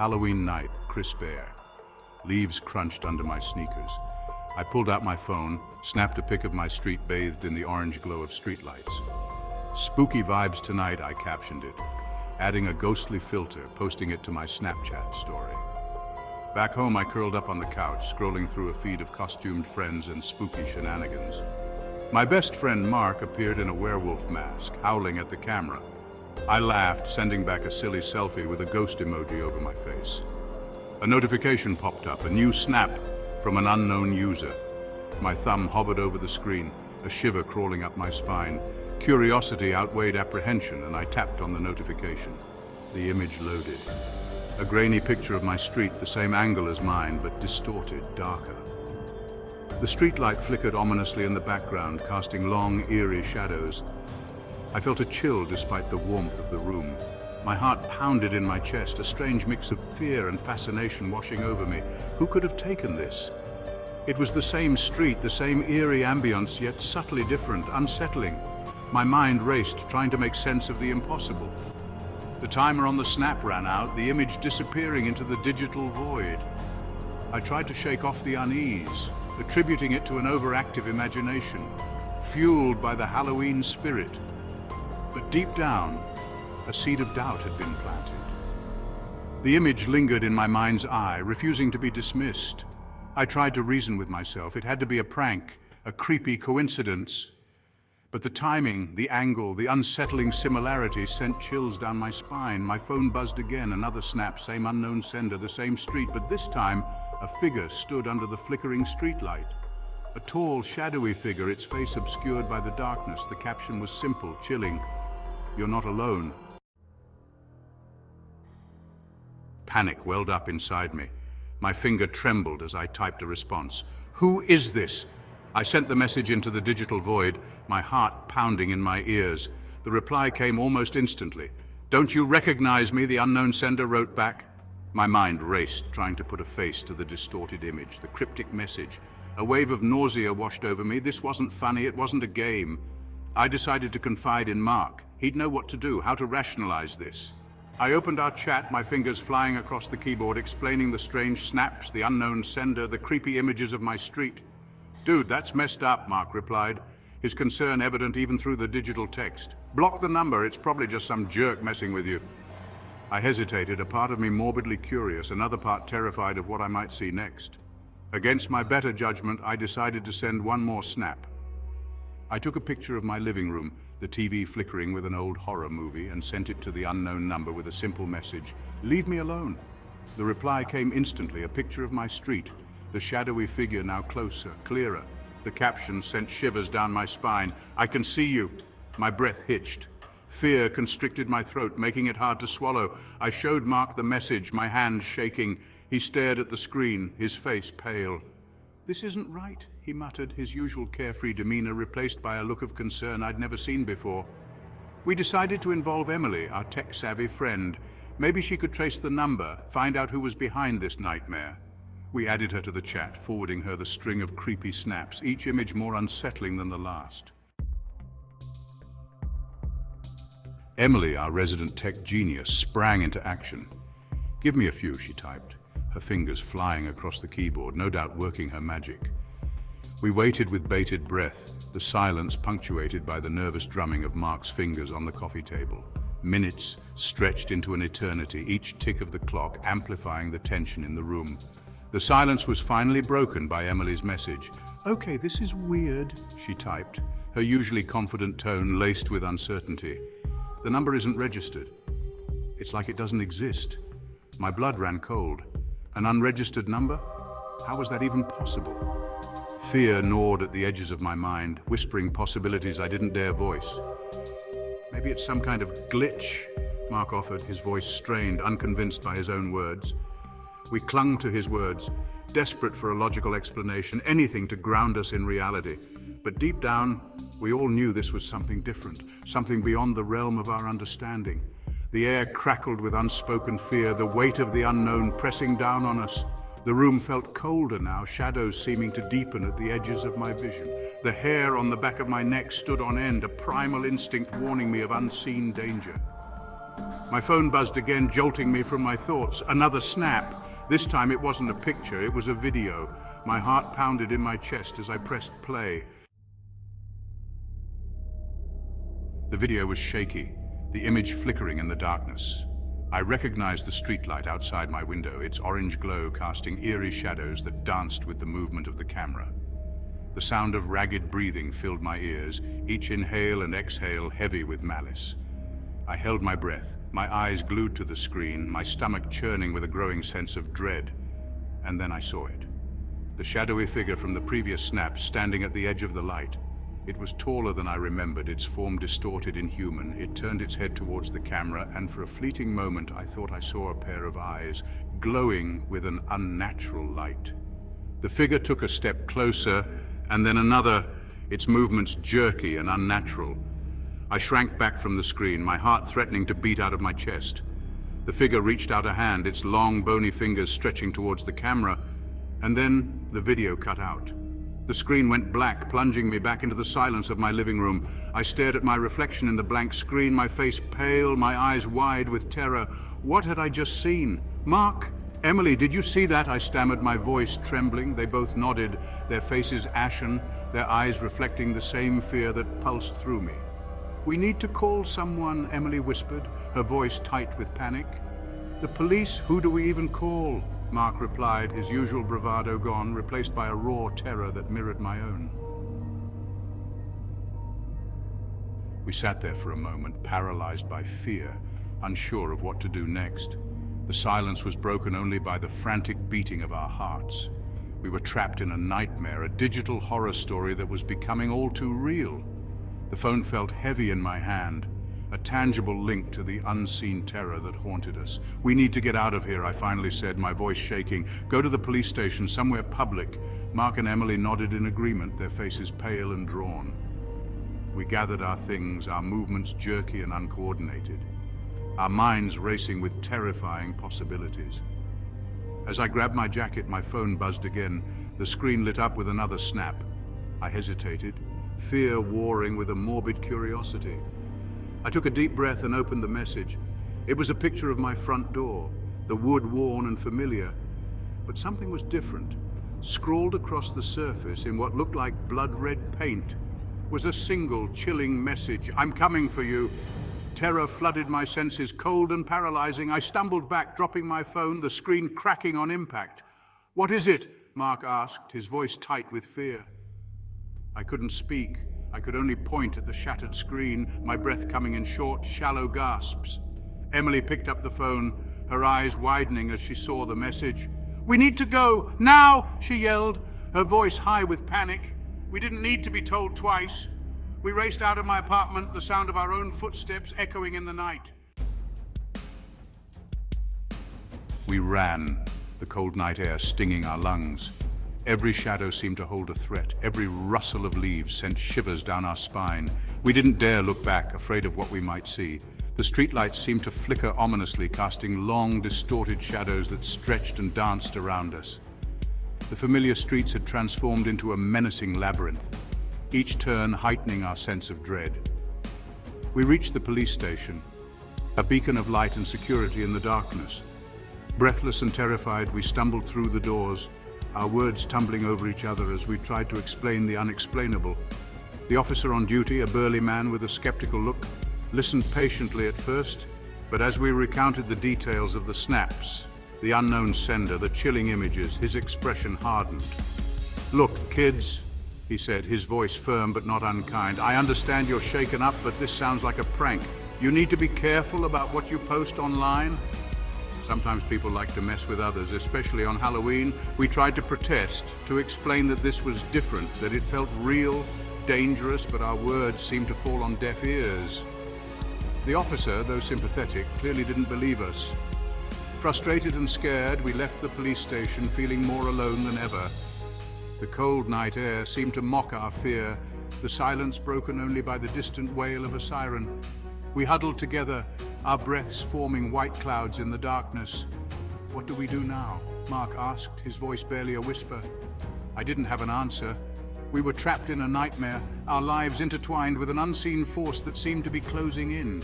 Halloween night, crisp air. Leaves crunched under my sneakers. I pulled out my phone, snapped a pic of my street bathed in the orange glow of streetlights. Spooky vibes tonight, I captioned it, adding a ghostly filter, posting it to my Snapchat story. Back home, I curled up on the couch, scrolling through a feed of costumed friends and spooky shenanigans. My best friend Mark appeared in a werewolf mask, howling at the camera. I laughed, sending back a silly selfie with a ghost emoji over my face. A notification popped up, a new snap from an unknown user. My thumb hovered over the screen, a shiver crawling up my spine. Curiosity outweighed apprehension, and I tapped on the notification. The image loaded. A grainy picture of my street, the same angle as mine, but distorted, darker. The streetlight flickered ominously in the background, casting long, eerie shadows. I felt a chill despite the warmth of the room. My heart pounded in my chest, a strange mix of fear and fascination washing over me. Who could have taken this? It was the same street, the same eerie ambience, yet subtly different, unsettling. My mind raced, trying to make sense of the impossible. The timer on the snap ran out, the image disappearing into the digital void. I tried to shake off the unease, attributing it to an overactive imagination, fueled by the Halloween spirit. But deep down, a seed of doubt had been planted. The image lingered in my mind's eye, refusing to be dismissed. I tried to reason with myself. It had to be a prank, a creepy coincidence. But the timing, the angle, the unsettling similarity sent chills down my spine. My phone buzzed again, another snap, same unknown sender, the same street, but this time a figure stood under the flickering streetlight. A tall, shadowy figure, its face obscured by the darkness. The caption was simple, chilling. "You're not alone." Panic welled up inside me. My finger trembled as I typed a response. "Who is this?" I sent the message into the digital void, my heart pounding in my ears. The reply came almost instantly. "Don't you recognize me?" the unknown sender wrote back. My mind raced, trying to put a face to the distorted image, the cryptic message. A wave of nausea washed over me. This wasn't funny, it wasn't a game. I decided to confide in Mark. He'd know what to do, how to rationalize this. I opened our chat, my fingers flying across the keyboard, explaining the strange snaps, the unknown sender, the creepy images of my street. "Dude, that's messed up," Mark replied, his concern evident even through the digital text. "Block the number, it's probably just some jerk messing with you." I hesitated, a part of me morbidly curious, another part terrified of what I might see next. Against my better judgment, I decided to send one more snap. I took a picture of my living room, the TV flickering with an old horror movie, and sent it to the unknown number with a simple message, "Leave me alone." The reply came instantly, a picture of my street, the shadowy figure now closer, clearer. The caption sent shivers down my spine. "I can see you." My breath hitched. Fear constricted my throat, making it hard to swallow. I showed Mark the message, my hand shaking. He stared at the screen, his face pale. "This isn't right," he muttered, his usual carefree demeanor replaced by a look of concern I'd never seen before. We decided to involve Emily, our tech-savvy friend. Maybe she could trace the number, find out who was behind this nightmare. We added her to the chat, forwarding her the string of creepy snaps, each image more unsettling than the last. Emily, our resident tech genius, sprang into action. "Give me a few," she typed, her fingers flying across the keyboard, no doubt working her magic. We waited with bated breath, the silence punctuated by the nervous drumming of Mark's fingers on the coffee table. Minutes stretched into an eternity, each tick of the clock amplifying the tension in the room. The silence was finally broken by Emily's message. "Okay, this is weird," she typed, her usually confident tone laced with uncertainty. "The number isn't registered. It's like it doesn't exist." My blood ran cold. An unregistered number? How was that even possible? Fear gnawed at the edges of my mind, whispering possibilities I didn't dare voice. "Maybe it's some kind of glitch," Mark offered, his voice strained, unconvinced by his own words. We clung to his words, desperate for a logical explanation, anything to ground us in reality. But deep down, we all knew this was something different, something beyond the realm of our understanding. The air crackled with unspoken fear, the weight of the unknown pressing down on us. The room felt colder now, shadows seeming to deepen at the edges of my vision. The hair on the back of my neck stood on end, a primal instinct warning me of unseen danger. My phone buzzed again, jolting me from my thoughts. Another snap. This time it wasn't a picture, it was a video. My heart pounded in my chest as I pressed play. The video was shaky, the image flickering in the darkness. I recognized the streetlight outside my window, its orange glow casting eerie shadows that danced with the movement of the camera. The sound of ragged breathing filled my ears, each inhale and exhale heavy with malice. I held my breath, my eyes glued to the screen, my stomach churning with a growing sense of dread. And then I saw it. The shadowy figure from the previous snap standing at the edge of the light. It was taller than I remembered, its form distorted, inhuman. It turned its head towards the camera, and for a fleeting moment I thought I saw a pair of eyes, glowing with an unnatural light. The figure took a step closer, and then another, its movements jerky and unnatural. I shrank back from the screen, my heart threatening to beat out of my chest. The figure reached out a hand, its long, bony fingers stretching towards the camera, and then the video cut out. The screen went black, plunging me back into the silence of my living room. I stared at my reflection in the blank screen, my face pale, my eyes wide with terror. What had I just seen? Mark? Emily, did you see that? I stammered, my voice trembling. They both nodded, their faces ashen, their eyes reflecting the same fear that pulsed through me. We need to call someone, Emily whispered, her voice tight with panic. The police? Who do we even call? Mark replied, his usual bravado gone, replaced by a raw terror that mirrored my own. We sat there for a moment, paralyzed by fear, unsure of what to do next. The silence was broken only by the frantic beating of our hearts. We were trapped in a nightmare, a digital horror story that was becoming all too real. The phone felt heavy in my hand, a tangible link to the unseen terror that haunted us. We need to get out of here, I finally said, my voice shaking. Go to the police station, somewhere public. Mark and Emily nodded in agreement, their faces pale and drawn. We gathered our things, our movements jerky and uncoordinated, our minds racing with terrifying possibilities. As I grabbed my jacket, my phone buzzed again. The screen lit up with another snap. I hesitated, fear warring with a morbid curiosity. I took a deep breath and opened the message. It was a picture of my front door, the wood worn and familiar, but something was different. Scrawled across the surface in what looked like blood-red paint was a single chilling message. I'm coming for you. Terror flooded my senses, cold and paralyzing. I stumbled back, dropping my phone, the screen cracking on impact. What is it? Mark asked, his voice tight with fear. I couldn't speak. I could only point at the shattered screen, my breath coming in short, shallow gasps. Emily picked up the phone, her eyes widening as she saw the message. We need to go, now, she yelled, her voice high with panic. We didn't need to be told twice. We raced out of my apartment, the sound of our own footsteps echoing in the night. We ran, the cold night air stinging our lungs. Every shadow seemed to hold a threat. Every rustle of leaves sent shivers down our spine. We didn't dare look back, afraid of what we might see. The streetlights seemed to flicker ominously, casting long, distorted shadows that stretched and danced around us. The familiar streets had transformed into a menacing labyrinth, each turn heightening our sense of dread. We reached the police station, a beacon of light and security in the darkness. Breathless and terrified, we stumbled through the doors, our words tumbling over each other as we tried to explain the unexplainable. The officer on duty, a burly man with a skeptical look, listened patiently at first, but as we recounted the details of the snaps, the unknown sender, the chilling images, his expression hardened. Look, kids, he said, his voice firm but not unkind, I understand you're shaken up, but this sounds like a prank. You need to be careful about what you post online. Sometimes people like to mess with others, especially on Halloween. We tried to protest, to explain that this was different, that it felt real, dangerous, but our words seemed to fall on deaf ears. The officer, though sympathetic, clearly didn't believe us. Frustrated and scared, we left the police station feeling more alone than ever. The cold night air seemed to mock our fear, the silence broken only by the distant wail of a siren. We huddled together, our breaths forming white clouds in the darkness. What do we do now? Mark asked, his voice barely a whisper. I didn't have an answer. We were trapped in a nightmare, our lives intertwined with an unseen force that seemed to be closing in.